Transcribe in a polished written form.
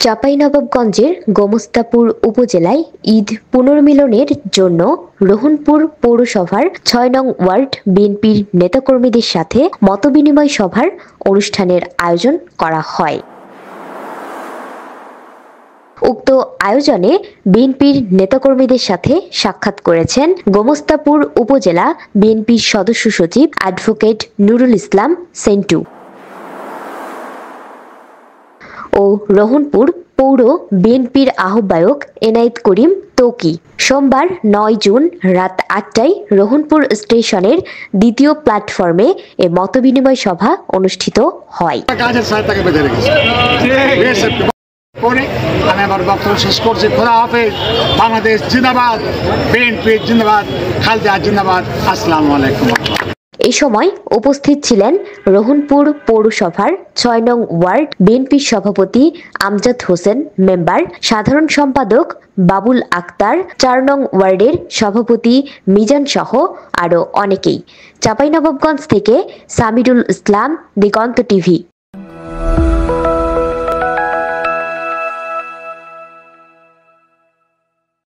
চাঁপাইনবাবগঞ্জের গোমস্তাপুর উপজেলায় ঈদ পুনর্মিলনের জন্য রোহনপুর পৌরসভার ৬ নং ওয়ার্ড বিএনপির নেতাকর্মীদের সাথে মতবিনিময় সভার অনুষ্ঠানের আয়োজন করা হয়। উক্ত আয়োজনে বিএনপির নেতাকর্মীদের সাথে সাক্ষাৎ করেছেন গোমস্তাপুর উপজেলা বিএনপির সদস্য সচিব অ্যাডভোকেট নুরুল ইসলাম সেন্টু ও রোহনপুর পৌর বিএনপির আহ্বায়ক এনায়েত করিম তৌকি। সোমবার ৯ জুন রাত ৮টায় রোহনপুর স্টেশনের দ্বিতীয় প্ল্যাটফর্মে এ মতবিনিময় সভা অনুষ্ঠিত হয়। আমি আমার বক্তব্য শেষ করছি। খোদা হাফেজ। বাংলাদেশ জিন্দাবাদ, বিএনপি জিন্দাবাদ, খালেদা জিন্দাবাদ। আসসালামু আলাইকুম। এই সময় উপস্থিত ছিলেন রোহনপুর পৌরসভার ৬ নং ওয়ার্ড বিএনপির সভাপতি আমজাদ হোসেন মেম্বার, সাধারণ সম্পাদক বাবুল আক্তার, ৪ নং ওয়ার্ডের সভাপতি মিজান সহ আরও অনেকেই। চাঁপাইনবাবগঞ্জ থেকে সামিরুল ইসলাম, দিগন্ত টিভি।